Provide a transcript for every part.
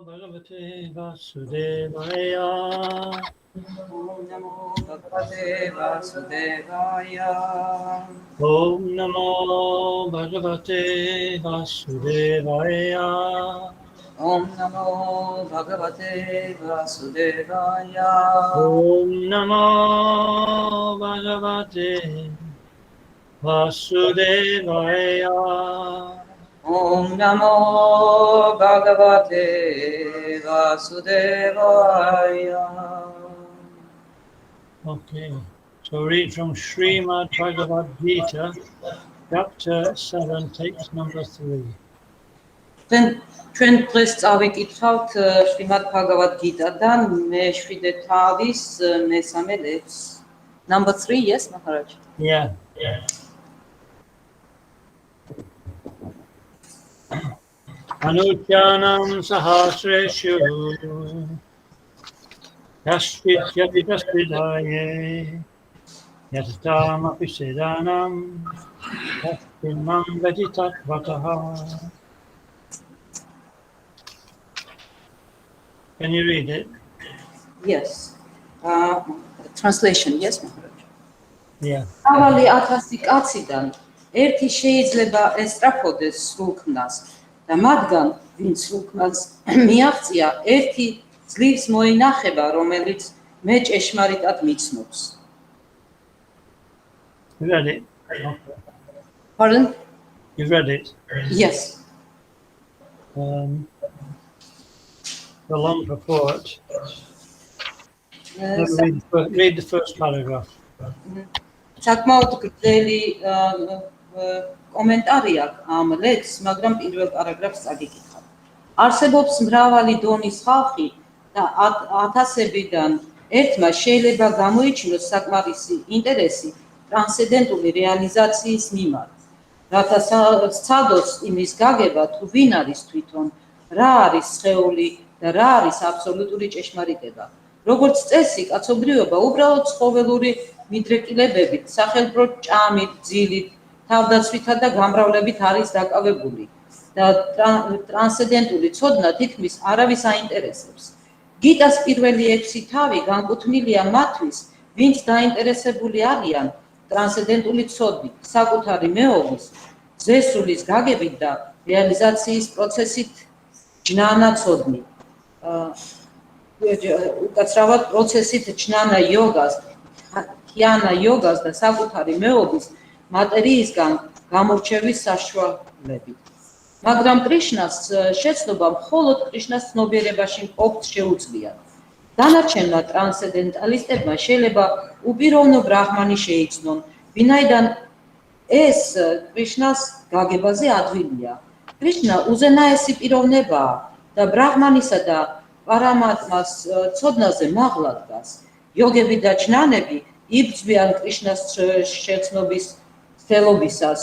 Bhagavate Vasudevaya. Om Namo Bhagavate Vasudevaya. Om Namo Bhagavate Vasudevaya. Om Namo Bhagavate Vasudevaya. Om Namo Bhagavate Vasudevaya. Om Namo Bhagavate Vasudevaya. Okay, so read from Srimad Bhagavad-gita, chapter 7, text number 3. Ჩვენ დღეს წავიკითხავთ შრიმად ბჰაგავად-გიტადან მე-7 თავის მესამე ლექს. Number 3, yes, Maharaj? Yeah. Anutyanam sahasreshu Yashvidyadidaspidaye Yatatam apisedanam Yashvimam veditakvataha. Can you read it? Yes. Translation, yes, Maharaj? Yeah. Avali 1000 კაციდან ერთი შეიძლება ესწრაფოდეს სრულქმნას და მათგან ვინც სრულქმნას მიაღწია ერთი ძლივს მოინახება რომელიც მე ჭეშმარიტად მიცნობს. You read it? Okay. Pardon? You read it? Yes. The long purport. Read the first paragraph. საკმაოდ გრძელი კომენტარი აქვს ამ ლექს, მაგრამ პირველ პარაგრაფს წაგიკითხავ. არსებობს მრავალი დონის ხალხი და ათასებიდან ერთმა შეიძლება გამოიჩინოს საკმარისი ინტერესი ტრანსცენდენტული რეალიზაციის მიმართ, რათა სცადოს იმის გაგება თუ ვინ არის თვითონ, რა არის სხეული და რა არის აბსოლუტური ჭეშმარიტება. როგორც წესი, კაცობრიობა უბრალოდ ცხოველური მიდრეკილებებით, სახელმწიფო ჭამით, ძილით, თავდაცვითა და გამრავლებით არის დაკავებული და ტრანსცენდენტული ცოდნა თითქმის არავის აინტერესებს. გიტას პირველი 6 თავი განკუთვნილია მათთვის, ვინც დაინტერესებული არიან ტრანსცენდენტული ცოდნით, საკუთარი მეოღლის, ზესულის გაგებით და რეალიზაციის პროცესით ჯნანა ცოდნით. უკაცრავად პროცესით ჯნანა იოგას, ქიანა იოგას და საკუთარი მეოღლის მატერიისგან გამორჩევის საშუალებით. მაგრამ კრიშნას შეცნობა მხოლოდ კრიშნას ცნობიერებაში მყოფს შეუძლია. დანარჩენმა ტრანსცენდენტალისტებმა შეიძლება უპიროვნო ბრაჰმანი შეიცნონ, ვინაიდან ეს კრიშნას გაგებაზე ადვილია. კრიშნა უზენაესი პიროვნებაა და ბრაჰმანისა და პარამატმას ცოდნაზე მაღლა დგას. იოგები და ჯნანები იბრძვიან კრიშნას შეცნობის ცდილობისას.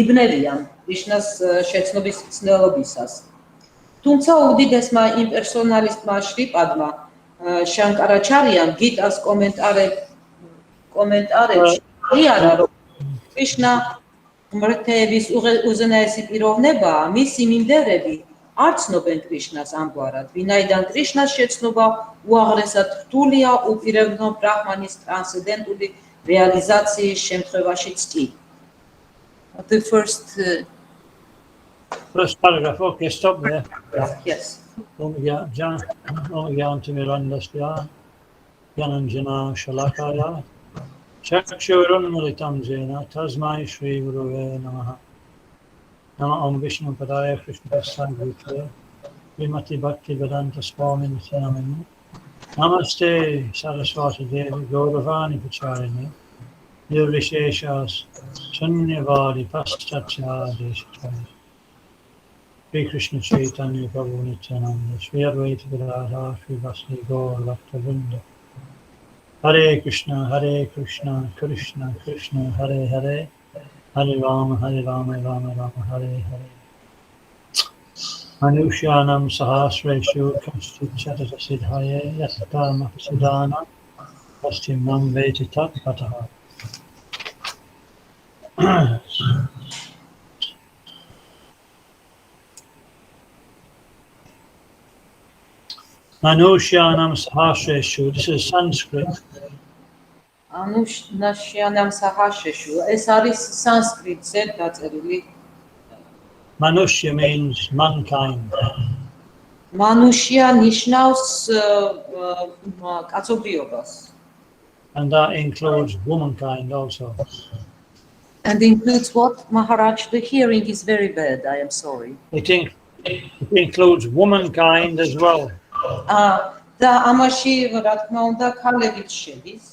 იბნევიან კრიშნას შეცნობის ცდილობისას. თუმცა უდიდესმა იმპერსონალისტმა შრიპადმა შანკარაჩარიამ გიტას კომენტარებში იარა, რომ კრიშნა ღმერთების უზენაესი პიროვნებაა, მისი მიმდევრები არ ცნობენ კრიშნას ამგვარად, ვინაიდან კრიშნას შეცნობა უაღრესად რთულია უპიროვნო ბრაჰმანის ტრანსცენდენტული რეალიზაციის შემთხვევაშიც კი. The first paragraph, okay, stop there. Yes. Yantimirandasya, Yananjana Shalakaya, Chakshurunmalitam Jena, Tasmai Shri Guruve Namaha. Nama Om Vishnu Padaya Krishna Sangvite, Vimati Bhakti Vedanta Swami Nityanamini, Namaste Saraswati Devi Gauravani Pacharine, Nirvisheshas Shunyavari Paschatya Deshachari, Sri Krishna Chaitanya Prabhu Nityananda, Sri Advaita Gadadhara, Sri Vasni Gaur Bhaktavrinda, Hare Krishna, Krishna Krishna, Hare Hare, Hare Rama, Rama Rama, Hare Hare. Manushyanam sahasreshu kaschit siddhaye yasatama siddhana pastimam veditat pataha. Manushyanam sahasreshu. This is Sanskrit. Anushnashyanam sahasreshu. Es არის სანსკრიტზე დაწერილი. Manushya means mankind. Manushya ნიშნავს კაცობრიობას. And that includes womankind also. And includes what, Maharaj? The hearing is very bad, I am sorry. It includes womankind as well. და ამაში რა თქმა უნდა ქალებიც შედის.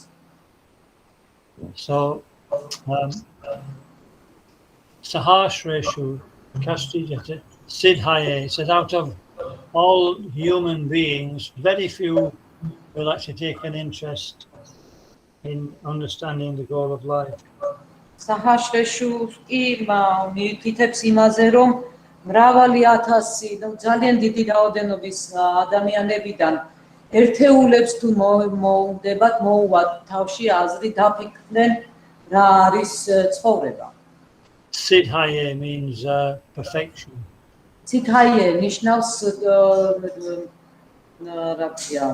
So Sahasreshu Kastijate Siddhaye says out of all human beings, very few will actually take an interest in understanding the goal of life. Sahasreshu კი მიუთითებს იმაზე, რომ მრავალი ათასი, ძალიან დიდი რაოდენობის ადამიანებიდან ერთეულებს თუ მოუნდებათ, მოუვათ თავში აზრი დაფიქრდნენ რა არის ცხოვრება. Siddhaye means perfection. Siddhaye ნიშნავს რა ქვია.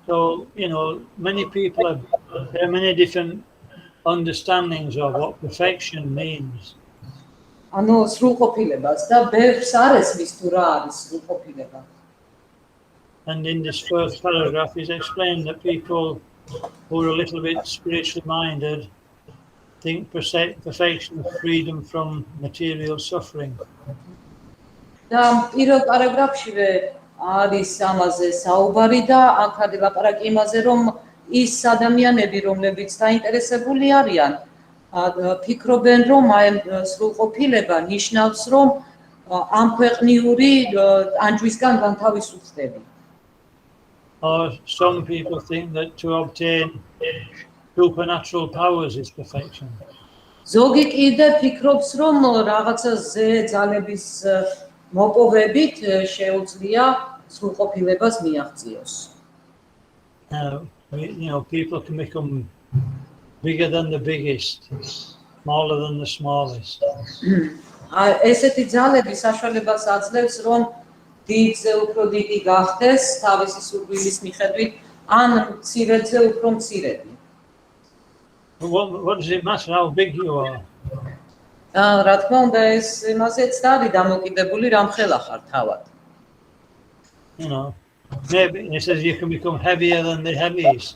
So, many people there are many different understandings of what perfection means. ანუ სრულყოფილებას და ბევრს არ ესმის თუ რა არის სრულყოფილება. And in this first paragraph is explained that people who are a little bit spiritually minded think perfection is freedom from material suffering. და პირველ პარაგრაფშივე არის ამაზე საუბარი და აქ არის ლაპარაკი იმაზე, რომ ის ადამიანები, რომლებიც დაინტერესებული არიან, ფიქრობენ, რომ აი სრულყოფილება ნიშნავს, რომ ამ ქვეყნიური ანჯვისგან განთავისუფლდები. Or some people think that to obtain supernatural powers is perfection. ზოგი კიდე ფიქრობს, რომ რაღაცა ზეძალების მოპოვებით შეუძლია სრულყოფილებას მიაღწიოს. People can become bigger than the biggest, smaller than the smallest. ესეთი ძალები საშუალებას აძლევს, რომ დიდზე უფრო დიდი გახდეს თავისი სურვილის მიხედვით, ან მცირედზე უფრო მცირედი. What does it matter how big you are? რა თქმა უნდა, ეს იმაზეც არის დამოკიდებული, რამ ხელა ხარ თავად. Maybe it says you can become heavier than the heaviest.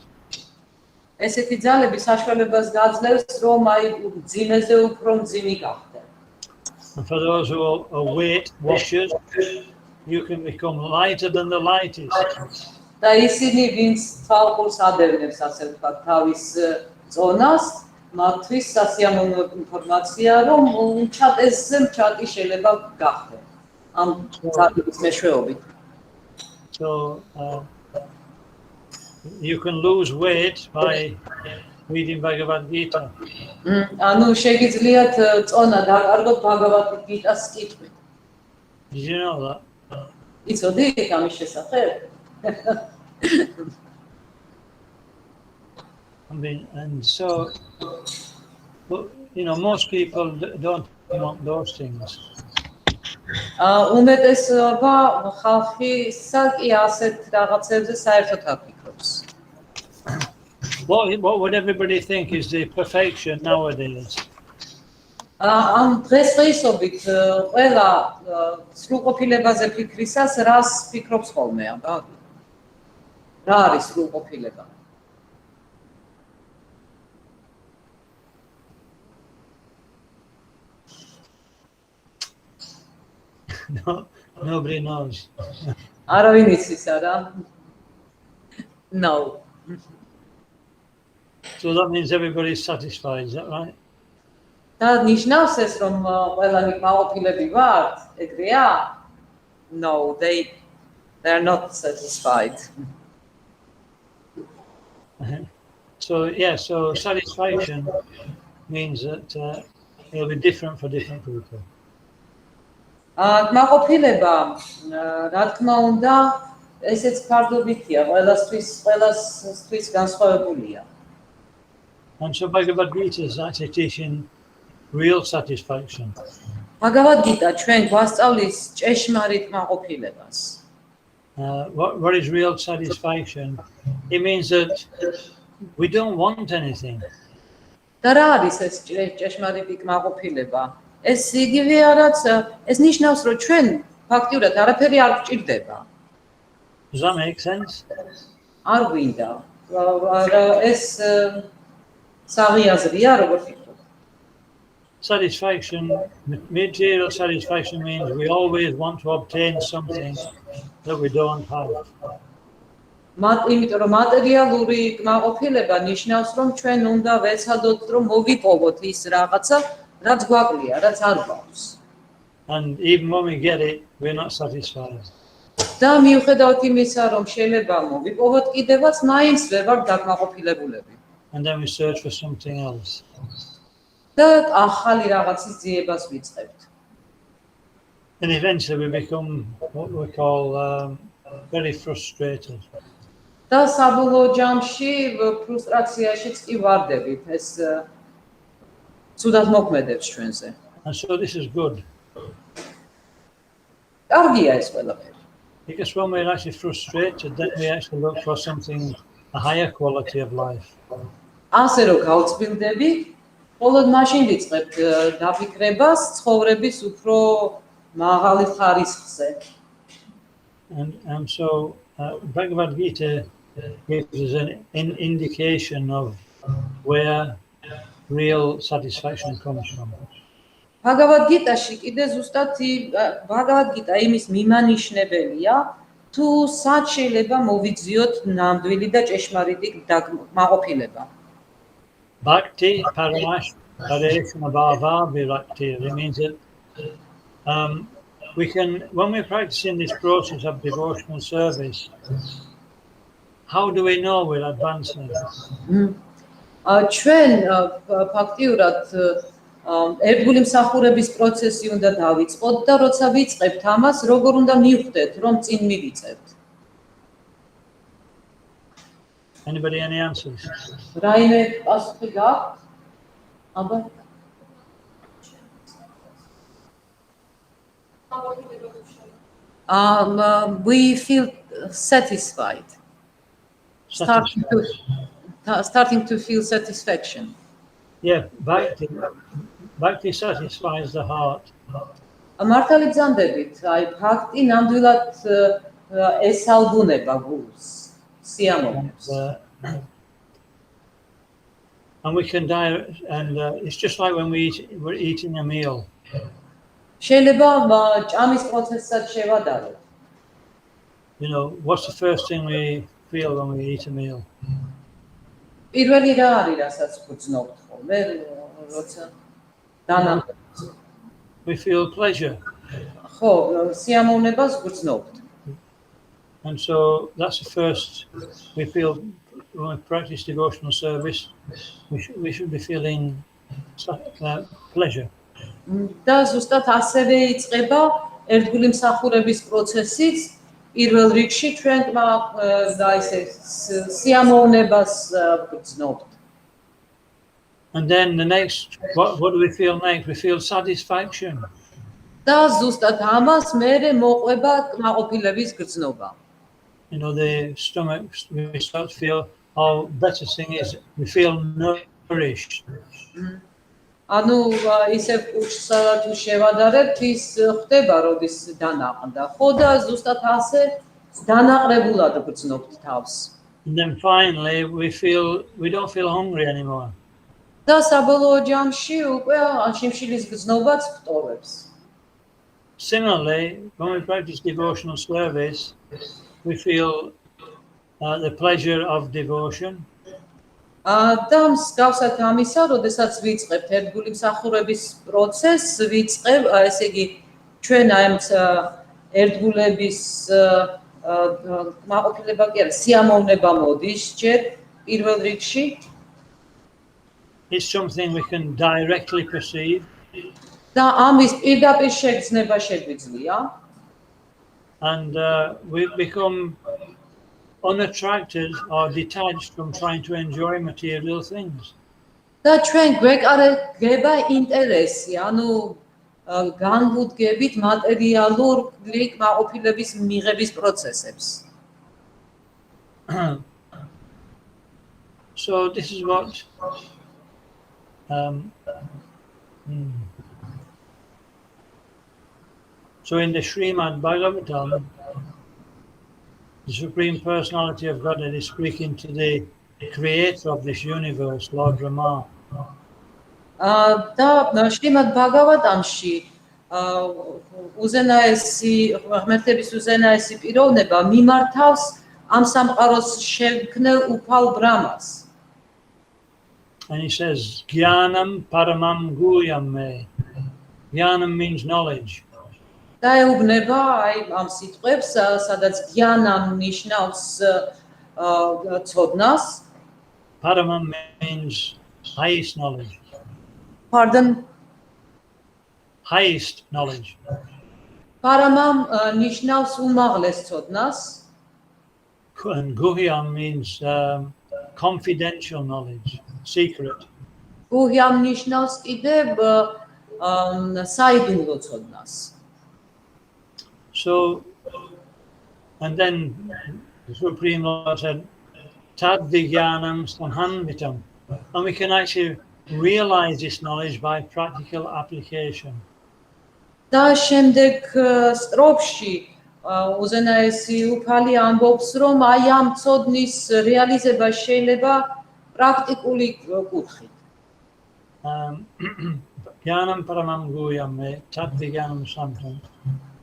ესეთი ძალები საშუალებას გაძლევს, რომ აი ძიმეზე უფრო მძიმი გახდე. And for those who are weight watchers, you can become lighter than the lightest. და ისინი, ვინც თვალყურს ადევნებს, ასე ვთქვათ, თავის წონას, მათთვის სასიამოვნო ინფორმაცია, რომ ჩატესზე მჩატი შეიძლება გახდე ამ ძალების მეშვეობით. So you can lose weight by reading Bhagavad-gita. ანუ შეგიძლიათ წონა დაკარგოთ ბჰაგავად-გიტას კითხვით. Did you know that? იცოდით ამის შესახებ? And so, most people don't want those things. უმეტესობა ხალხი საკი ასეთ რაღაცებზე საერთოდ აფიქრობს. What would everybody think is the perfection nowadays? ამ დღესდღეობით ყველა სრულყოფილებაზე ფიქრისას რას ფიქრობს ხოლმე? რა არის სრულყოფილება? No, nobody knows. არავინ იცის არა? No. So that means everybody's satisfied, is that right? და ნიშნავს ეს, რომ ყველანი მაყოფილები ვართ, ეგრეა? No, they are not satisfied. So satisfaction means that it'll be different for different people. მაყოფილება, რა თქმა უნდა, ესეც ფარდობითია, ყველასთვის განსხვავებულია. And so Bhagavad-gita is actually teaching real satisfaction. ბჰაგავად-გიტა ჩვენ გვასწავლის ჭეშმარიტ მაყოფილებას. what is real satisfaction? It means that we don't want anything. და რა არის ეს ჭეშმარიტი კმაყოფილება? ეს იგივეა, რაც ეს ნიშნავს, რომ ჩვენ ფაქტიურად არაფერი არ გვჭირდება. Does that make sense? არ გვინდა. ეს საღიაზრია, როგორ ფიქრობ? Satisfaction, material satisfaction means we always want to obtain something that we don't have. იმიტომ რომ მატერიალური კმაყოფილება ნიშნავს, რომ ჩვენ უნდა ვეცადოთ, რომ მოვიპოვოთ ის რაღაცა, რაც გვაკლია, რაც არ გვაქვს. And even when we get it, we're not satisfied. და მიუხედავად იმისა, რომ შეიძლება მოვიპოვოთ კიდევაც, მაინც ვერ ვართ დაკმაყოფილებულები. And then we search for something else. და ახალი რაღაცის ძიებას ვიწყებთ. And eventually we become what we call very frustrated. და საბოლოო ჯამში ფრუსტრაციაშიც კი ვარდებით, ეს ცუდად მოქმედებს ჩვენზე. And so this is good. კარგია ეს ყველაფერი. Because when we're actually frustrated, then we actually look for something, a higher quality of life. ასე რომ გავწბილდები, მხოლოდ მაშინ ვიწყებთ დაფიქრებას ცხოვრების უფრო მაღალი ხარისხზე. And so Bhagavad-gita gives us an indication of where real satisfaction comes from. ბჰაგავად-გიტაში კიდე ზუსტად ბჰაგავად-გიტა იმის მიმანიშნებელია, თუ სად შეიძლება მოვიძიოთ ნამდვილი და ჭეშმარიტი მაყოფილება. Bhakti Parash Pareshana Bhava Virakti. It means that we can, when we're practicing this process of devotional service, how do we know we're advancing? ჩვენ ფაქტიურად ერთგული მსახურების პროცესი უნდა დავიწყოთ და როცა ვიწყებთ ამას, როგორ უნდა მივხვდეთ, რომ წინ მივიწევთ? Anybody any answers? რაიმე პასუხი გაქვთ? აბა we feel satisfied. Starting to feel satisfaction. Yeah, bhakti satisfies the heart. მართალი გზანდებით, აი ბhakti ნამდვილად ესალბუნება გულს, სიამოვნებს. And we can it's just like when we're eating a meal. შეიძლება ჭამის პროცესსაც შევადაროთ. You know, what's the first thing we feel when we eat a meal? პირველი რა არის, რასაც გვძნობთ ხოლმე, როცა დანახავთ? We feel pleasure. ხო, სიამოვნებას გვძნობთ. And so that's the first we feel when we practice devotional service, we should be feeling pleasure. და ზუსტად ასევე იწყება ერთგული მსახურების პროცესიც, პირველ რიგში ჩვენ და ისე სიამოვნებას გვძნობთ. And then the next, what do we feel next? We feel satisfaction. და zustat ამას მერე მოყვება კმაყოფილების გრძნობა. You know, the stomach, we start to feel, oh, better thing is, we feel nourished. ანუ ისევ კუჩსა თუ შევადარებთ, ის ხდება, როდის დანაყდა. ხო და ზუსტად ასე დანაყრებულად გრძნობთ თავს. And then finally, we don't feel hungry anymore. და საბოლოო ჯამში უკვე შიმშილის გრძნობაც გტოვებს. Similarly, when we practice devotional service, we feel the pleasure of devotion. და მსგავსად ამისა, როდესაც ვიწყებთ ერთგული მსახურების პროცესს, ვიწყებ, ესე იგი, ჩვენ აი ამ ერთგულების კმაყოფილება კი არის, სიამოვნება მოდის ჯერ პირველ რიგში. It's something we can directly perceive. და ამის პირდაპირ შეგრძნება შეგვიძლია. And we become unattracted or detached from trying to enjoy material things. და ჩვენ გვეკარება ინტერესი, ანუ განვუდგებით მატერიალური კმაყოფილების მიღების პროცესებს. So this is what so in the Srimad Bhagavatam, the Supreme Personality of Godhead is speaking to the creator of this universe, Lord Rama. და შრიმად ბჰაგავატამში უზენაესი ღმერთების უზენაესი პიროვნება მიმართავს ამ სამყაროს შექმნელ უფალ ბრამას. And he says, Jnanam paramam guyam me. Jnanam means knowledge. და ეუბნება აი ამ სიტყვებს, სადაც ჯანამ ნიშნავს ცოდნას. Paramam means highest knowledge. Pardon? Highest knowledge. Paramam ნიშნავს უმაღლეს ცოდნას. And guhyam means confidential knowledge, secret. გუჰიამ ნიშნავს კიდევ საიდუმლო ცოდნას. So, and then the Supreme Lord said, Tad Vijnanam Samhanvitam. And we can actually realize this knowledge by practical application. და შემდეგ სტროფში უზენაესი უფალი ამბობს, რომ აი ამ ცოდნის რეალიზება შეიძლება პრაქტიკული კუთხით. Jnanam paramam guyam me, tad vijnanam samtam,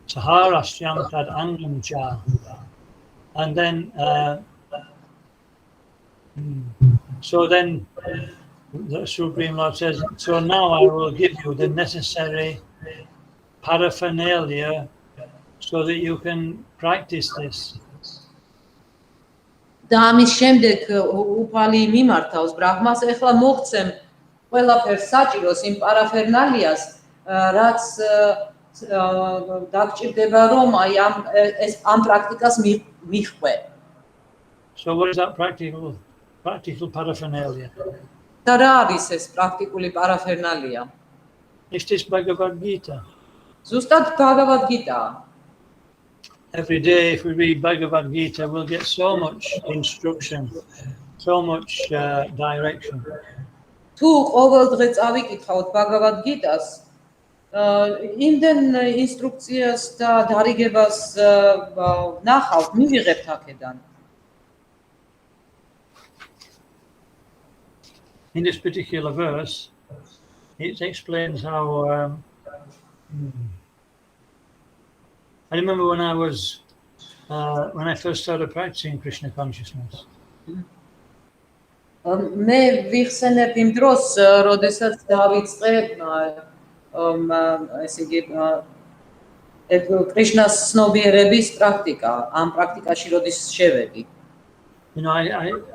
saharasyam tad angam cha. And then, so then the Supreme Lord says, so now I will give you the necessary paraphernalia so that you can practice this. და ამის შემდეგ უფალი მიმართავს ბრაჰმას, ეხლა მოგცემ ყველაფერს საჭიროს იმ პარაფერნალიას, რაც დაგჭირდება, რომ აი ამ პრაქტიკას მიხვე. So what is that practical paraphernalia? და რა არის ეს პრაქტიკული პარაფერნალია? It is Bhagavad-gita. ზუსტად ბჰაგავად-გიტა. Every day, if we read Bhagavad-gita, we'll get so much instruction, so much direction. თუ ყოველ დღე წავიკითხავთ ბჰაგავად-გიტას, იმდენ ინსტრუქციას და დარიგებას ნახავთ, მივიღებთ აქედან. In this particular verse, it explains how I remember when I first started practicing Krishna consciousness. მე ვიხსენებ იმ დროს, როდესაც დავიწყე ესე იგი კრიშნას ცნობიერების პრაქტიკა, ამ პრაქტიკაში როდის შევედი. You know,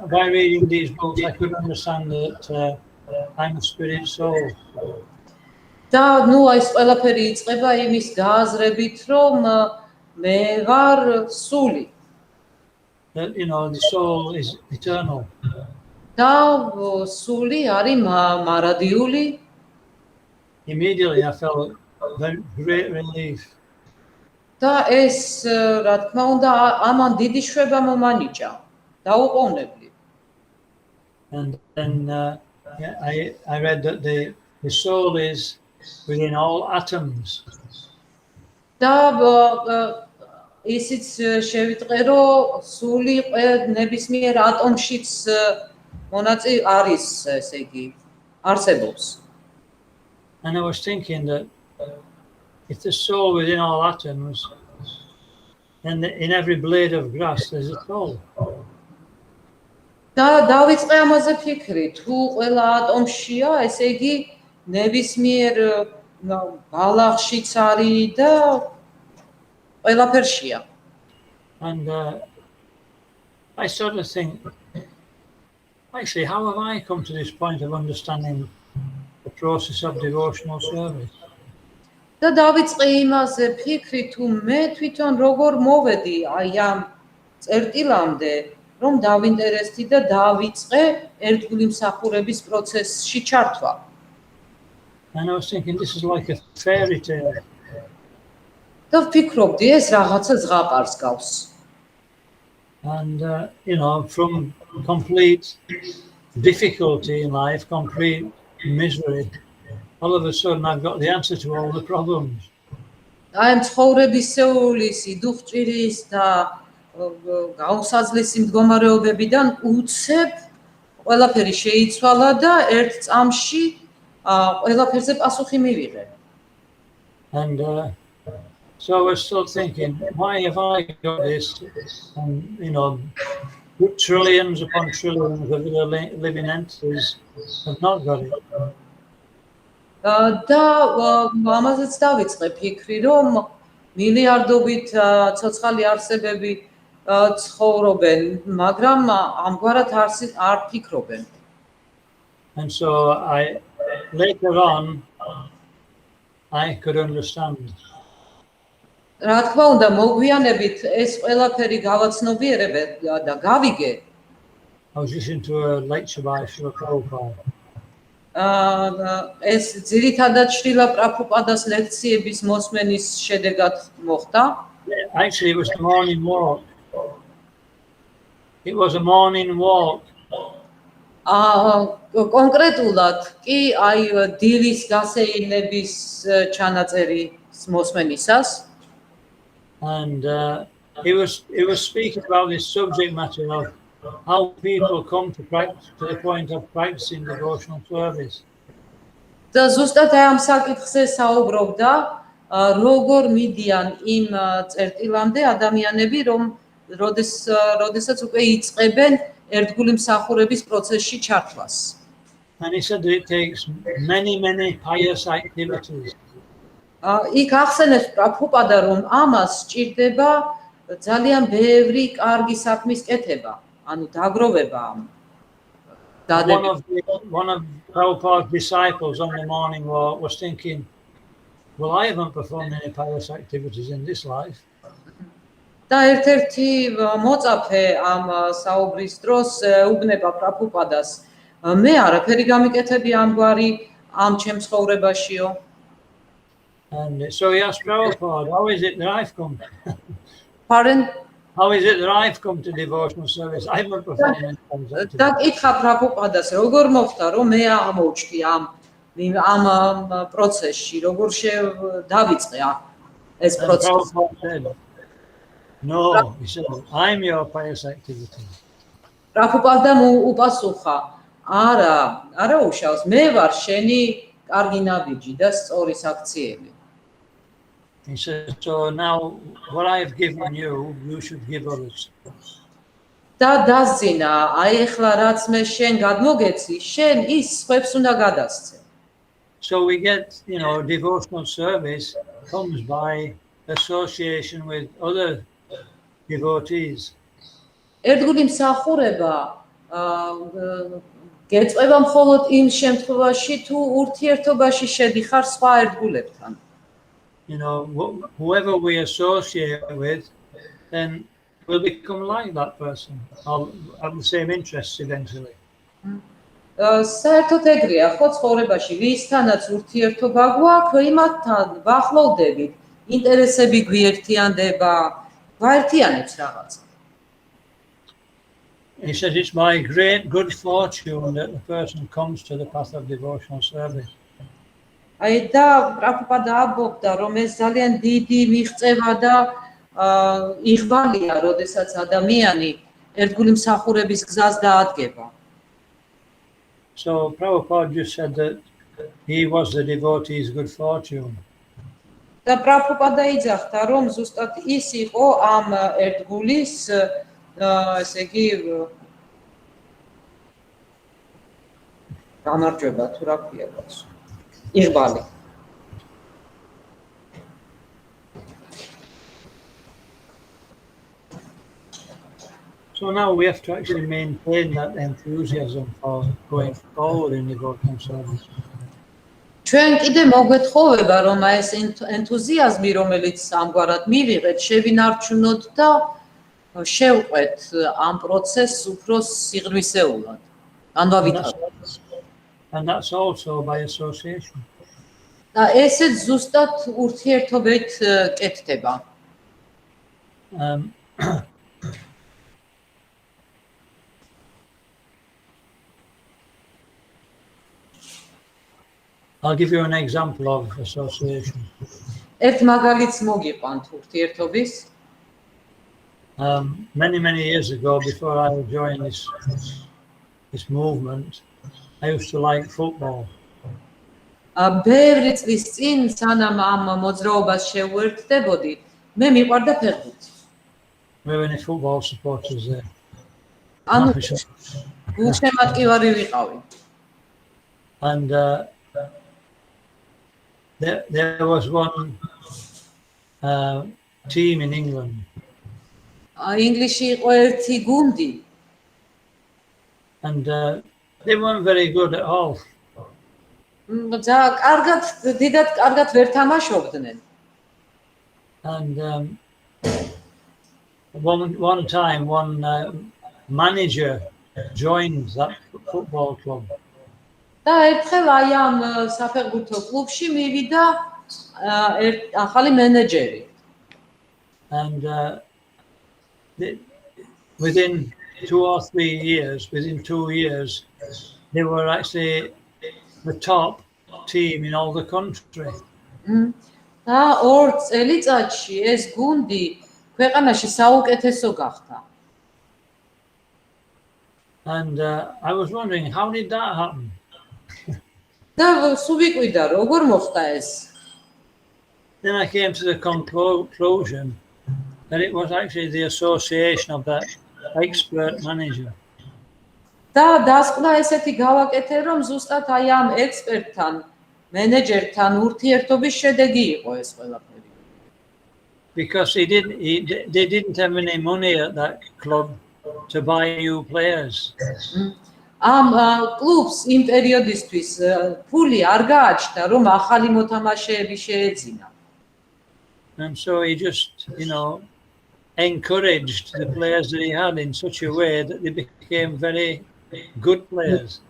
by reading these books, I could understand that I'm a spirit soul. და ნუ ეს ყველაფერი იწყება იმის გააზრებით, რომ მე ვარ სული. That, you know, the soul is eternal. და სული არის მარადიული. Immediately I felt very great relief. და ეს, რა თქმა უნდა, ამან დიდი შვება მომანიჭა. დაუყოვნებლი. And then I read that the soul is within all atoms. და ისიც შევიტყე, რომ სული ნებისმიერ ატომშიც მონაწილე არის, ესე იგი, არსებობს. And I was thinking that if the soul within all atoms, then in every blade of grass there's a soul. და დავიწყე ამაზე ფიქრი, თუ ყველა ატომშია, ესე იგი, ნებისმიერ ბალახშიც არის და ყველაფერშია. And I sort of think, actually, how have I come to this point of understanding the process of devotional service? და დავიწყე იმაზე ფიქრი, თუ მე თვითონ როგორ მოვედი აი ამ წერტილამდე, რომ დავინტერესდი და დავიწყე ერთგული მსახურების პროცესში ჩართვა. And I was thinking, this is like a fairy tale. და ვფიქრობდი ეს რაღაცა ზღაპარს გავს. And, from complete difficulty in life, complete misery, all of a sudden I've got the answer to all the problems. აი ცხოვრებისეული სიდუხჭირის და გაუსაძლისი მდგომარეობებიდან უცებ ყველაფერი შეიცვალა და ერთ წამში ყველაფერზე პასუხი მივიღე. And so I was still thinking, why have I got this? And, trillions upon trillions of living entities have not got it. და ამაზეც დავიწყე ფიქრი, რომ მილიარდობით ცოცხალი არსებები ცხოვრობენ, მაგრამ ამგვარად არ ფიქრობენ. And so later on, I could understand. რა თქმა უნდა, მოგვიანებით ეს ყველაფერი გავაცნობიერებე და გავიგე. I was listening to a lecture by Srila Prabhupada. ეს ძირითადად შრილა პრაბჰუპადას ლექციების მოსმენის შედეგად მოხდა. Actually, it was the morning walk. It was a morning walk. კონკრეტულად კი აი დილის გასეირნების ჩანაწერის მოსმენისას. And he was speaking about this subject matter of how people come to the point of practicing devotional service. და ზუსტად ამ საკითხზე საუბრობდა, როგორ მიდიან იმ წერტილამდე ადამიანები, რომ როდესაც უკვე იწყებენ ერთგული მსახურების პროცესში ჩართვას. And he said that it takes many pious activities. იქ ახსენებს პრაბჰუპადა, რომ ამას სჭირდება ძალიან ბევრი კარგი საქმის კეთება, ანუ დაგროვება ამ დადებით. One of Prabhupada's disciples on the morning walk was thinking, well, I haven't performed any pious activities in this life. და ერთ-ერთი მოწაფე ამ საუბრის დროს უბნება პრაბჰუპადას, მე არაფერი გამიკეთები ამგვარი ამ ჩემ ცხოვრებაშიო. And so he asked Prabhupada, how is it that I've come? Pardon? How is it that I've come to devotional service? I haven't performed any pious activities. და კითხა პრაბჰუპადას, როგორ მოხდა, რომ მე აღმოჩნდი ამ პროცესში, როგორ დავიწყე ეს პროცესი. No, he said, I'm your pious activity. პრაბჰუპადამ უპასუხა, არა უშავს, მე ვარ შენი კარგი ნაბიჯი და სწორი საქციელი. He said, so now what I've given you, you should give others. და დასძინა, აი ეხლა რაც მე შენ გადმოგეცი, შენ ის სხვებს უნდა გადასცე. So we get, devotional service comes by association with other devotees. ერთგული მსახურება გეწყვება მხოლოდ იმ შემთხვევაში, თუ ურთიერთობაში შედიხარ სხვა ერთგულებთან. Whoever we associate with, then we'll become like that person. I'll have the same interests eventually. საერთოდ ეგრეა, ხო ცხოვრებაში ვისთანაც ურთიერთობა გვაქვს, იმათთან ვახლოვდებით, ინტერესები გვიერთიანდება, გვაერთიანებს რაღაცა. He says it's by great good fortune that the person comes to the path of devotional service. აი და პრაბჰუპადა ამბობდა, რომ ეს ძალიან დიდი მიღწევა და იღბალია, როდესაც ადამიანი ერთგული მსახურების გზას დაადგება. So Prabhupada just said that he was the devotee's good fortune. და პრაბჰუპადა იძახდა, რომ ზუსტად ის იყო ამ ერთგულის, ესე იგი, გამარჯვება თუ რა ქვია კაცო. იღბალი. So now we have to actually maintain that enthusiasm for going forward in devotional service. ჩვენ კიდე მოგვეთხოვება, რომ ეს ენთუზიაზმი, რომელიც ამგვარად მივიღეთ, შევინარჩუნოთ და შევყვეთ ამ პროცესს უფრო სიღრმისეულად. And that's also by association. და ესეც ზუსტად ურთიერთობით კეთდება. I'll give you an example of association. ერთ მაგალითს მოგიყვანთ ურთიერთობის. Many years ago, before I joined this movement, I used to like football. ბევრი წლის წინ სანამ ამ მოძრაობას შევუერთდებოდი, მე მიყვარდა ფეხბურთი. We were any football supporters there. ანუ გულშემატკივარი ვიყავი. And there was one team in England. ინგლისში იყო ერთი გუნდი. And they weren't very good at all. დიდად კარგად ვერ თამაშობდნენ. And one time, one manager joined that football club. და ერთხელ აი ამ საფეხბურთო კლუბში მივიდა ახალი მენეჯერი. And within 2 or 3 years, within 2 years, they were actually the top team in all the country. და 2 წელიწადში ეს გუნდი ქვეყანაში საუკეთესო გახდა. And I was wondering, how did that happen? და სუვიკვიდა, როგორ მოხდა ეს? Then I came to the conclusion that it was actually the association of that expert manager. და დასკვნა ესეთი გავაკეთე, რომ ზუსტად აი ამ ექსპერტთან, მენეჯერთან ურთიერთობის შედეგი იყო ეს ყველაფერი. Because they didn't have any money at that club to buy new players. ამ კლუბს იმ პერიოდისთვის ფული არ გააჩნდა, რომ ახალი მოთამაშეები შეეძინა. And so he just, encouraged the players that he had in such a way that they became very good players.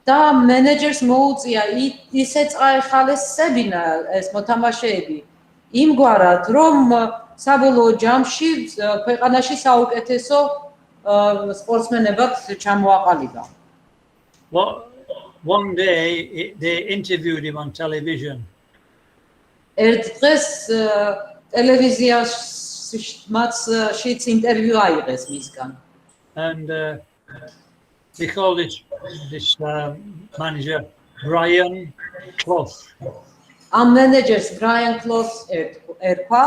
და მენეჯერს მოუწია ისე წაეხალისებინა ეს მოთამაშეები იმგვარად, რომ საბოლოო ჯამში ქვეყანაში საუკეთესო სპორტსმენებად ჩამოაყალიბა. One day they interviewed him on television. ერთ დღეს ტელევიზიაშიც ინტერვიუ აიღეს მისგან. And they called this manager Brian Clough. ამ მენეჯერს Brian Clough ერქვა.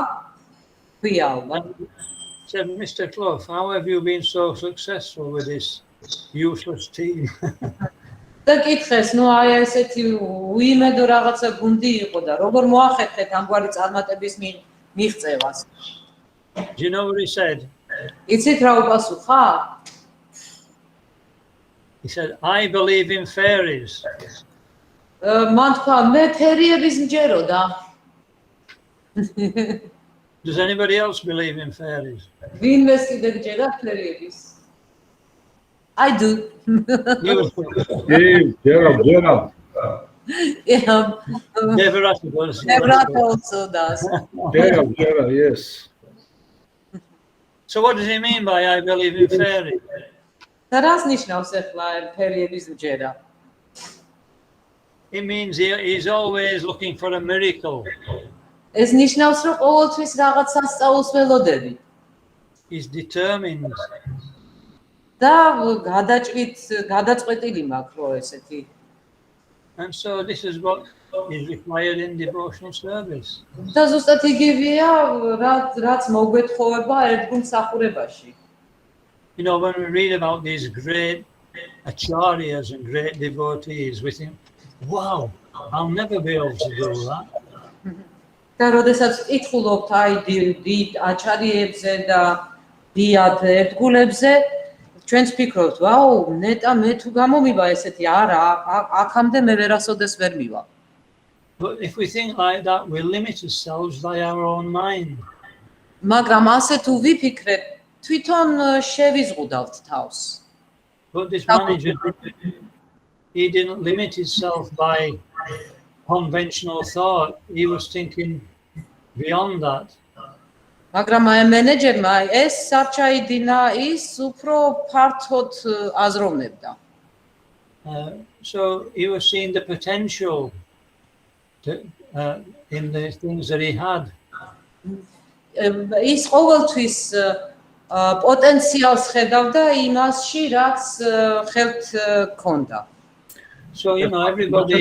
Said, Mr. Clough, how have you been so successful with this useless team? და კითხეს, აი ესეთი უიმედო რაღაცა გუნდი იყო და როგორ მოახერხეთ ამგვარი წარმატების მიღწევას? Do you know what he said? იცით რა უპასუხა? He said, I believe in fairies. მან თქვა, მე ფერიების მჯეროდა. Does anybody else believe in fairies? ვინმეს კიდე გჯერა ფერიების? I do. Gerald. Yeah. Never also does. Gerald, yes. So what does he mean by I believe in fairies? და რას ნიშნავს ახლა ფერიების მჯერა? It means he's always looking for a miracle. ეს ნიშნავს, რომ ყოველთვის რაღაც სასწაულს ველოდები. He's determined. და გადაწყვეტილი მაქვს რო ესეთი. And so this is what is required in devotional service. და ზუსტად იგივეა, რაც მოგვეთხოვება ერთგულ მსახურებაში. When we read about these great acharyas and great devotees, we think, wow, I'll never be able to do that. და როდესაც ვკითხულობთ აი დიდ აჩარიებზე და დიდ ერთგულებზე, ჩვენც ვფიქრობთ, ვაუ, ნეტა მე თუ გამომივა ესეთი, არა, აქამდე მე ვერასოდეს ვერ მივა. But if we think like that, we limit ourselves by our own mind. მაგრამ ასე თუ ვიფიქრებ, თვითონ შევიზღუდავთ თავს. But this manager, he didn't limit himself by conventional thought. He was thinking beyond that. მაგრამ აი მენეჯერმა ეს სარჩაიდინა ის უფრო ფართოდ აზროვნებდა. So he was seeing the potential in the things that he had. ის ყოველთვის პოტენციალს ხედავდა იმასში, რაც ხელთ ჰქონდა. So everybody.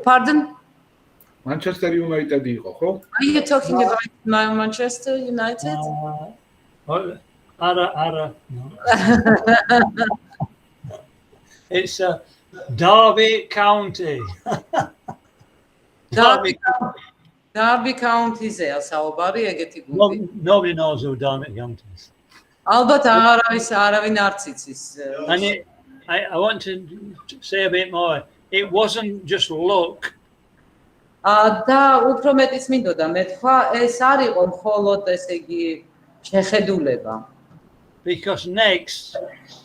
Pardon? Manchester United იყო, ხო? Are you talking about Manchester United? No. It's Derby County. Derby County-ზე საუბარი ეგეთი გუნდი. Nobody knows who Derby County is. ალბათ არავინ არ იცის. And I want to say a bit more. It wasn't just luck. და უფრო მეტიც მინდოდა მეთქვა, ეს არ იყო მხოლოდ ესე იგი შეხედულება. Because next,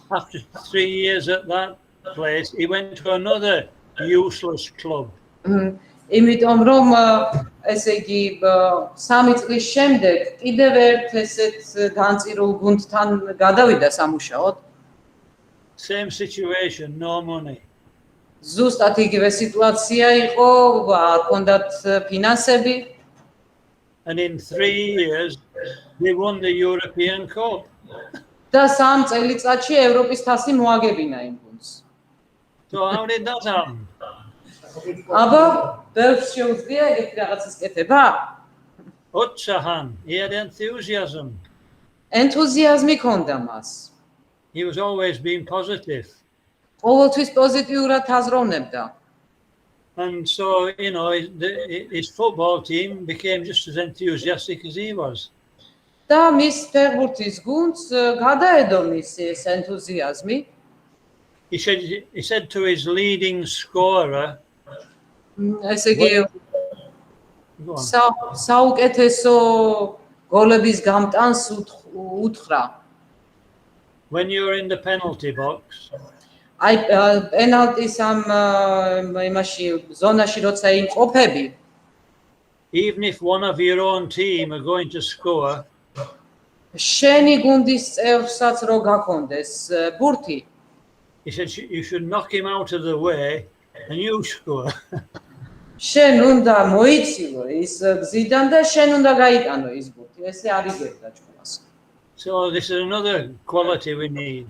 after 3 years at that place, he went to another useless club. იმიტომ რომ ესე იგი 3 წლის შემდეგ კიდევ ერთ ესეთ განწირულ გუნდთან გადავიდა სამუშაოდ. Same situation, no money. ზუსტად იგივე სიტუაცია იყო, არ ჰქონდათ ფინანსები. And in 3 years, they won the European Cup. და 3 წელიწადში ევროპის თასი მოაგებინა იმ გუნდს. So how did that happen? აბა, ბევრს შეუძლია ეგეთი რაღაცის კეთება? Utsahan, he had enthusiasm. ენთუზიაზმი ჰქონდა მას. He was always being positive. ყოველთვის პოზიტიურად აზროვნებდა. And so, his football team became just as enthusiastic as he was. და მის ფეხბურთის გუნდს გადაედო მის ეს ენთუზიაზმი. He said to his leading scorer, ესე იგი საუკეთესო გოლების გამტანს უთხრა. when you're in the penalty box, აი პენალტის ამ იმაში ზონაში როცა იმყოფები, even if one of your own team are going to score, შენი გუნდის წევრსაც რო გაქონდეს ბურთი, he said you should knock him out of the way and you score. შენ უნდა მოიცილო ის გზიდან და შენ უნდა გაიტანო ის ბურთი. ესე არ იგებდა ჭკუას. So this is another quality we need.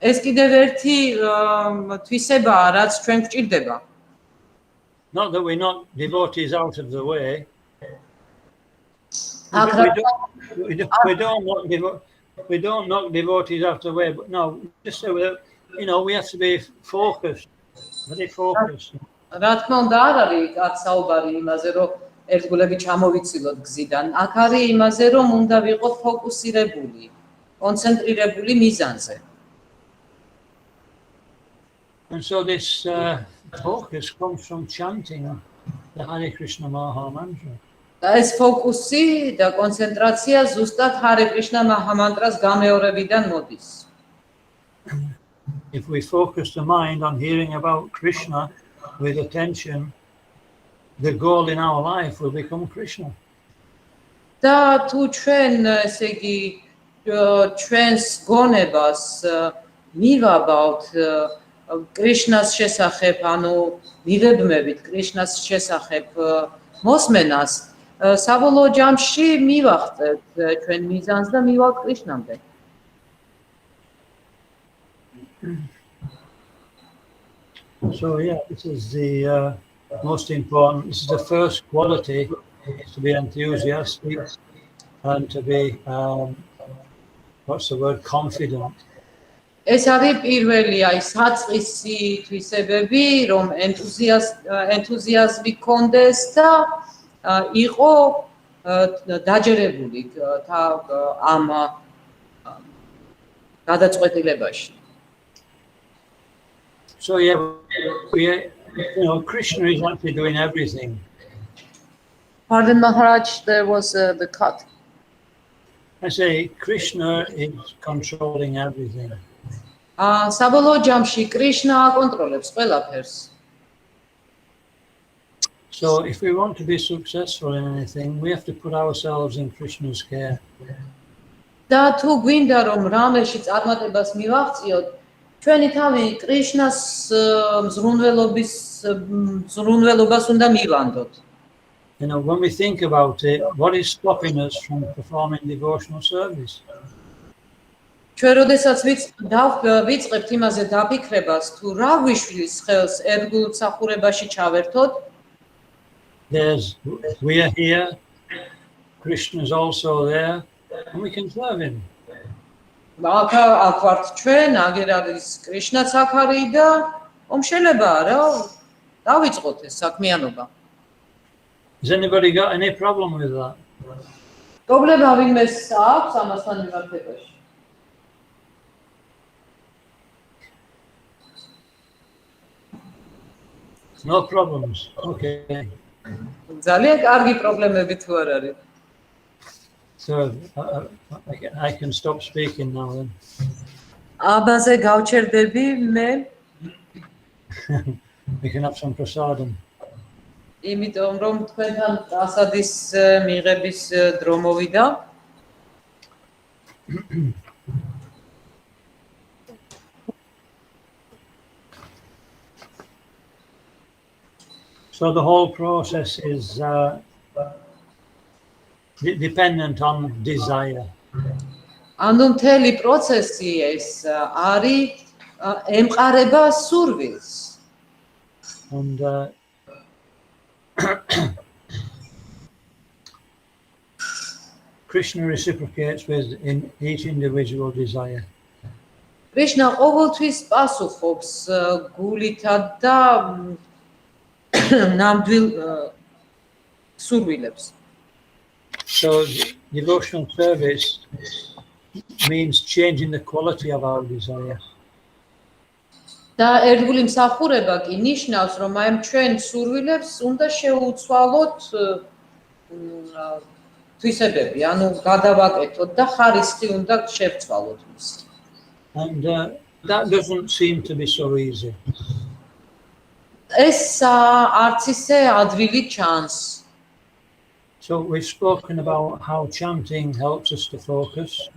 ეს კიდევ ერთი თვისებაა, რაც ჩვენ გვჭირდება. Not that we knock devotees out of the way. We don't knock devotees out of the way, but no, just so that, we have to be focused, very focused. რა თქმა უნდა არ არის აქ საუბარი იმაზე, რომ ერთგულები ჩამოვიცილოთ გზიდან. აქ არის იმაზე, რომ უნდა ვიყოთ ფოკუსირებული, კონცენტრირებული მიზანზე. And so this focus comes from chanting the Hare Krishna Maha Mantra. და ეს ფოკუსი და კონცენტრაცია ზუსტად Hare Krishna Maha Mantra-ს გამეორებიდან მოდის. If we focus the mind on hearing about Krishna with attention, the goal in our life will become Krishna. და თუ ჩვენ ესე იგი ჩვენს გონებას მივაბავთ კრიშნას შესახებ, ანუ მივებმებით კრიშნას შესახებ მოსმენას, საბოლოო ჯამში მივახტეთ ჩვენ მიზანს და მივალთ კრიშნამდე. So this is the most important. This is the first quality, is to be enthusiastic and to be confident. ეს არის პირველი აი საწყისი თვისებები, რომ ენთუზიაზმი გქონდეს და იყო დაჯერებული ამ გადაწყვეტილებაში. So Krishna is actually doing everything. Pardon Maharaj, there was the cut. I say Krishna is controlling everything. საბოლოო ჯამში კრიშნა აკონტროლებს ყველაფერს. So if we want to be successful in anything, we have to put ourselves in Krishna's care. და თუ გვინდა რომ რამეში წარმატებას მივაღწიოთ, ჩვენი თავი კრიშნას მზრუნველობას უნდა მივანდოთ. You know, when we think about it, what is stopping us from performing devotional service? ჩვენ როდესაც ვიწყებთ იმაზე დაფიქრებას, თუ რა გვიშლის ხელს ერთგულ მსახურებაში ჩავერთოთ, we are here, Krishna is also there, and we can serve him. აქ ვართ ჩვენ, აგერ არის კრიშნაც აქ არის და შელებაა რა, დავიწყოთ ეს საქმიანობა. Has anybody got any problem with that? პრობლემა ვინმეს აქვს ამასთან მიმართებაში? No problems. Okay. ძალიან კარგი პრობლემები თუ არ არის. So I can stop speaking now then. აბაზე გავჩერდები მე. We can have some prasadam. იმიტომ რომ თქვენთან პრასადის მიღების დრო მოვიდა. So the whole process is dependent on desire. ანუ მთელი პროცესი ეს არის ემყარება სურვილს. And Krishna reciprocates with in each individual desire. კრიშნა ყოველთვის პასუხობს გულითად და ნამდვილ სურვილებს. So devotional service means changing the quality of our desire. და ერთგული მსახურება კი ნიშნავს, რომ აი ჩვენ სურვილებს უნდა შეუცვალოთ თვისებები, ანუ გადავაკეთოთ და ხარისხი უნდა შევცვალოთ მის. And that doesn't seem to be so easy. ეს არც ისე ადვილი ჩანს. So we've spoken about how chanting helps us to focus.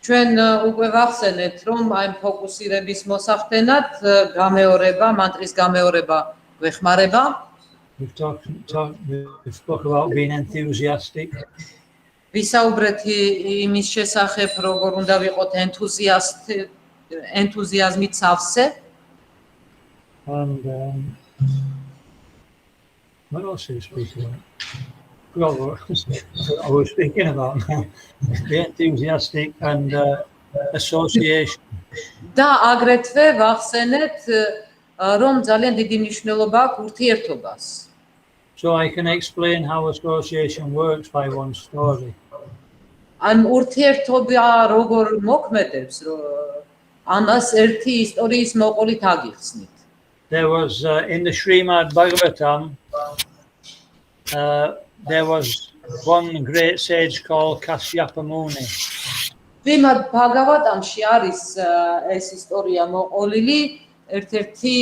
ჩვენ უკვე ვახსენეთ, რომ აი ფოკუსირების მოსახდენად გამეორება, მანტრის გამეორება გვეხმარება. We've spoke about being enthusiastic. ვისაუბრეთ იმის შესახებ, როგორ უნდა ვიყოთ ენთუზიაზმით სავსე. And what else are you speaking about? Well, I was speaking about be enthusiastic and association. და აგრეთვე ვახსენეთ, რომ ძალიან დიდი მნიშვნელობა აქვს ურთიერთობას. So I can explain how association works by one story. ან ურთიერთობა როგორ მოქმედებს, ამას ერთი ისტორიის მოყოლით აგიხსნით. There was in the Srimad Bhagavatam there was one great sage called Kashyapa Muni. Srimad Bhagavatamში არის ეს ისტორია მოყოლილი ერთ-ერთი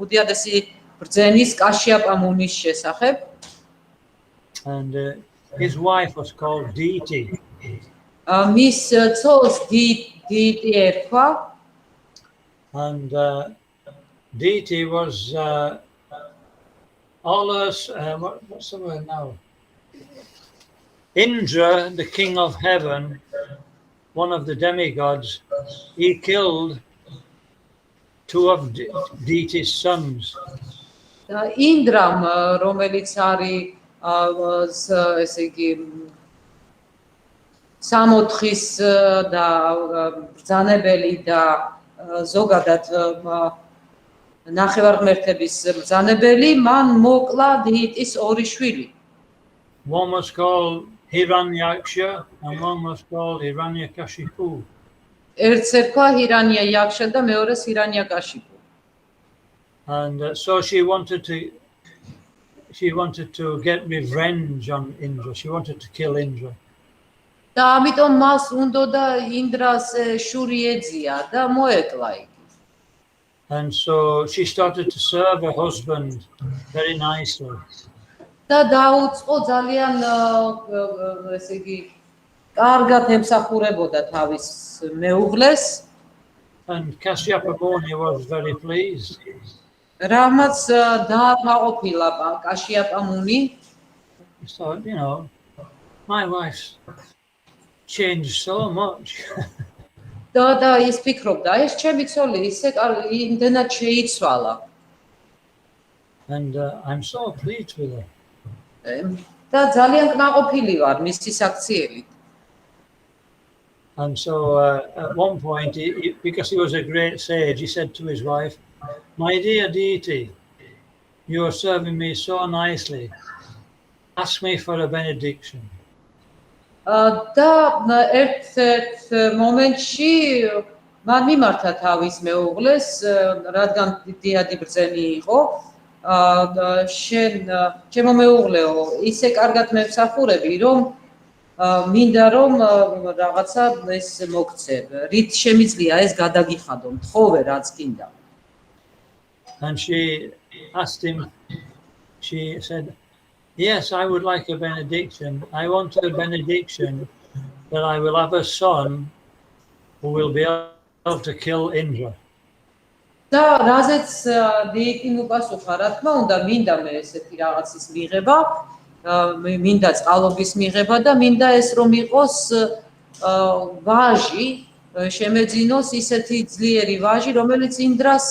უდიადესი ბრძენის კაშიაპა მუნის შესახებ. And his wife was called Diti. მის ცოლს დიტი ერქვა. And Diti was all us, what's the word now? Indra, the king of heaven, one of the demigods, he killed two of Diti's sons. ინდრამ, რომელიც არის ესე იგი სამოთხის და ბრძანებელი და ზოგადად ნახევარღმერთების ბრძანებელი, მან მოკლა დიტის ორი შვილი. One was called Hiranyaksha and one was called Hiranyakashipu. ერთს ერქვა ჰირანია იაქშა და მეორეს ჰირანიაკაშიპუ. And so she wanted to get revenge on Indra. She wanted to kill Indra. და ამიტომ მას უნდოდა ინდრას შური ეძია და მოეკლა იგი. And so she started to serve her husband very nicely. და დაუწყო ძალიან ესე იგი კარგად ემსახურებოდა თავის მეუღლეს. And Kacharava was very pleased. რამაც დააყოფილა კაშიაპამუნი. So, you know, my wife's changed so much. და ის ფიქრობდა, ეს ჩემი ცოლი ისე იმდენად შეიცვალა. And I'm so pleased with her. და ძალიან კმაყოფილი ვარ მისი საქციელით. And so at one point, because he was a great sage, he said to his wife, "My dear deity, you are serving me so nicely. Ask me for a benediction." და ერთ მომენტში მან მიმართა თავის მეუღლეს, რადგან დიადი ბრძენი იყო, შენ ჩემო მეუღლეო, ისე კარგად მემსახურები, რომ მინდა რომ რაღაცა ეს მოგცე, რით შემიძლია ეს გადაგიხადო, მთხოვე რაც გინდა. And she asked him, she said, "Yes, I would like a benediction. I want a benediction that I will have a son who will be able to kill Indra." და რაზეც დიეტიმ უპასუხა, რა თქმა უნდა, მინდა მე ესეთი რაღაცის მიღება, მინდა წყალობის მიღება და მინდა ეს რომ იყოს ვაჟი, შემეძინოს ისეთი ძლიერი ვაჟი, რომელიც ინდრას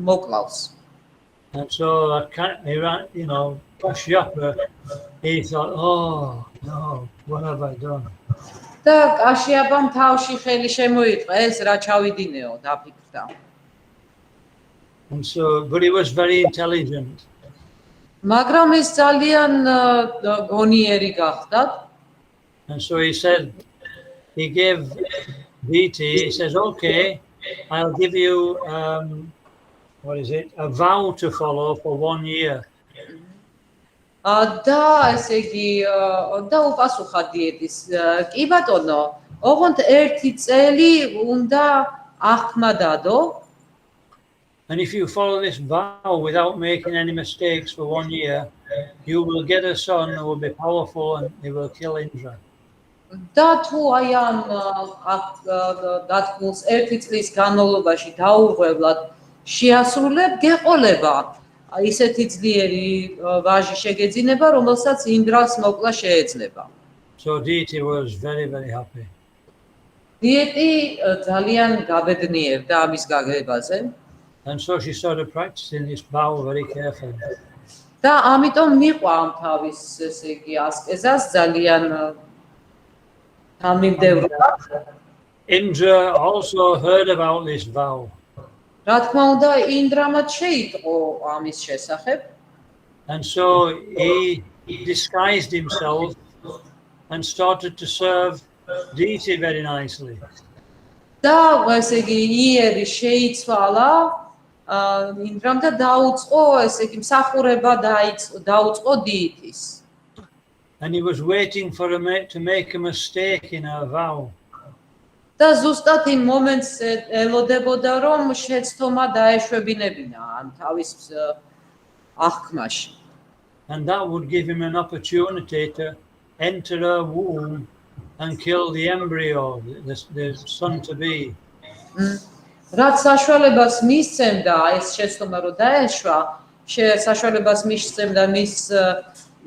მოკლავს. And so, you know, Kacharava, he thought, "Oh, no, what have I done?" და კაშიაპამ თავში ხელი შემოიტყა, ეს რა ჩავიდინეო, დაფიქრდა. And so, but he was very intelligent. მაგრამ ეს ძალიან გონიერი გახდა. And so he said, he gave deity, he says, "Okay, I'll give you, what is it, a vow to follow for 1 year." და ესე იგი და უპასუხა დიეტის, კი ბატონო, ოღონდ ერთი წელი უნდა აღქმა დადო. And if you follow this vow without making any mistakes for 1 year, you will get a son who will be powerful and he will kill Indra. და თუ აი ამ დათქმულს ერთი წლის განმავლობაში დაუღვევლად შეასრულებ, გეყოლება ისეთი ძლიერი ვაჟი შეგეძინება, რომელსაც ინდრას მოკლა შეეძლება. So deity was very, very happy. დიეტი ძალიან გაბედნიერდა ამის გაგებაზე. And so she started practicing this vow very carefully. და ამიტომ მიყვა ამ თავის ესე იგი ასკეზას ძალიან თანმიმდევრულად. Indra also heard about this vow. რა თქმა უნდა, ინდრამაც შეიტყო ამის შესახებ. And so he disguised himself and started to serve deity very nicely. და ესე იგი იერი შეიცვალა ინდრამ და დაუწყო ესე იგი მსახურება დაუწყო დიეთის. And he was waiting for to make a mistake in her vow. და ზუსტად იმ მომენტს ელოდებოდა, რომ შეცდომა დაეშვებინებინა ამ თავის აღქმაში. And that would give him an opportunity to enter her womb and kill the embryo, the son to be. რაც საშუალებას მისცემდა ეს შეცდომა რომ დაეშვა, საშუალებას მისცემდა მის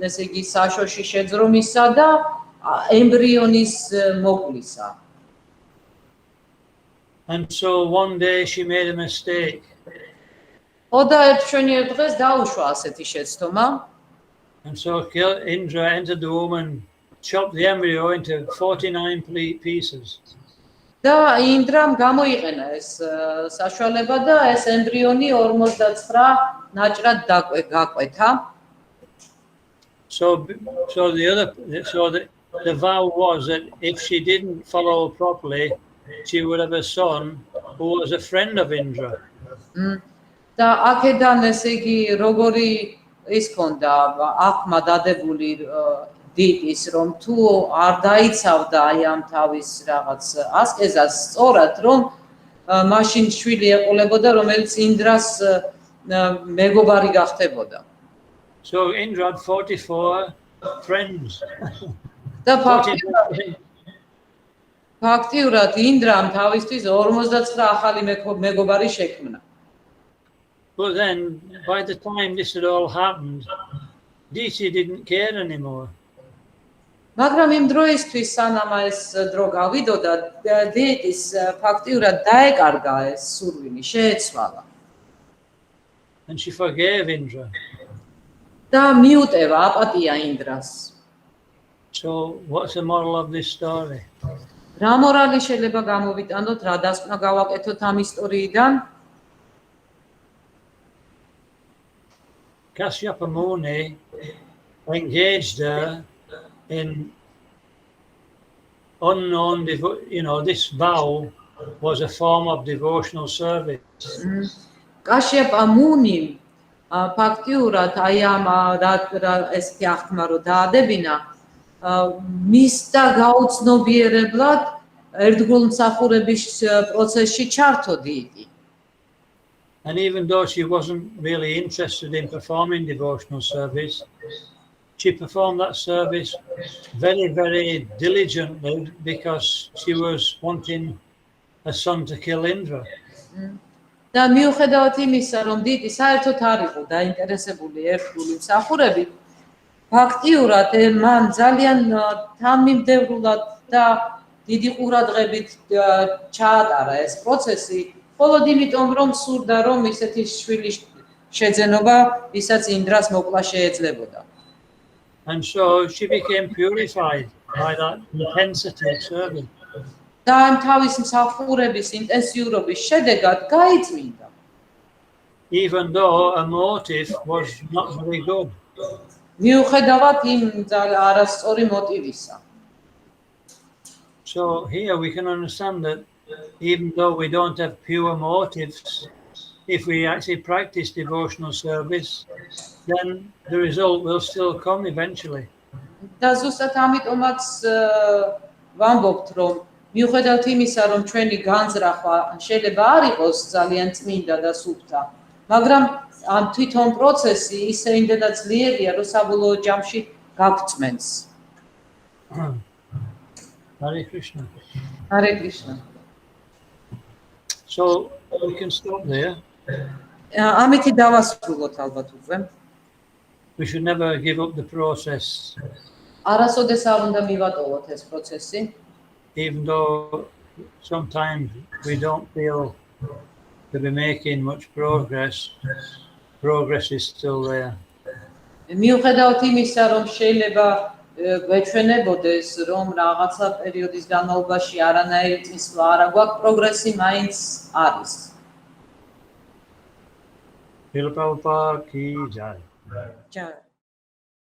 ესე იგი საშოში შეძრომისა და ემბრიონის მოკლისა. And so one day she made a mistake. და ერთ შენიერ დღეს დაუშვა ასეთი შეცდომა. And so Indra entered the womb and chopped the embryo into 49 pieces. და ინდრამ გამოიყენა ეს საშუალება და ეს ემბრიონი 49 ნაჭრად გაკვეთა. So the vow was that if she didn't follow properly, she would have a son who was a friend of Indra. და აქედან ესე იგი როგორი ის ქონდა აღქმა დადებული დიტის, რომ თუ არ დაიცავდა აი ამ თავის რაღაც ასკეზას სწორად, რომ მაშინ შვილი ეყოლებოდა, რომელიც ინდრას მეგობარი გახდებოდა. So Indra had 44 friends. და ფაქტიურად ინდრამ თავისთვის 59 ახალი მეგობარი შექმნა. But then, by the time this had all happened, Disi didn't care anymore. მაგრამ იმ დროისთვის სანამ ეს დრო გავიდოდა, დიეტის ფაქტიურად დაეკარგა ეს სურვილი, შეეცვალა. And she forgave Indra. და მიუტევა აპატია ინდრას. So what's the moral of this story? რა მორალი შეიძლება გამოვიტანოთ, რა დასკვნა გავაკეთოთ ამ ისტორიიდან? Kashyapa Muni engaged her in unknown, this vow was a form of devotional service. კაშიაპა მუნიმ ფაქტიურად აი ამ ესეთი აღთქმა რო დაადებინა მისდა გაუცნობიერებლად ერთგულმსახურების პროცესში ჩართო დიეტი. And even though she wasn't really interested in performing devotional service, she performed that service very, very diligently because she was wanting a son to kill Indra. და მიუხედავად იმისა, რომ დიეტი საერთოდ არ იყო დაინტერესებული ერთგული მსახურებით, ფაქტიურად მან ძალიან თანმიმდევრულად და დიდი ყურადღებით ჩაატარა ეს პროცესი, მხოლოდ იმიტომ, რომ სურდა, რომ ისეთი შვილი შეძენობა, ვისაც ინდრას მოკლა შეეძლებოდა. And so she became purified by that intensity of service. და ამ თავის მსახურების ინტენსიურობის შედეგად გაიწმინდა. Even though her motive was not very good. მიუხედავად იმ არასწორი მოტივისა. So here we can understand that even though we don't have pure motives, if we actually practice devotional service, then the result will still come eventually. და ზუსტად ამიტომაც ვამბობთ, რომ მიუხედავად იმისა, რომ ჩვენი განზრახვა შეიძლება არ იყოს ძალიან წმინდა და სუფთა, მაგრამ ამ თვითონ პროცესი ისე იმდენად ძლიერია, რომ საბოლოო ჯამში გაგვწმენს. Hare Krishna. Hare Krishna. So we can stop there. ამითი დავასრულოთ ალბათ უკვე. We should never give up the process. არასოდეს არ უნდა მივატოვოთ ეს პროცესი. Even though sometimes we don't feel to be making much progress, progress is still there. მიუხედავად იმისა, რომ შეიძლება გვეჩვენებოდეს, რომ რაღაცა პერიოდის განმავლობაში არანაირი წინსვლა არ აგვაქვს, პროგრესი მაინც არის. Srila Prabhupada ki jai. Jai.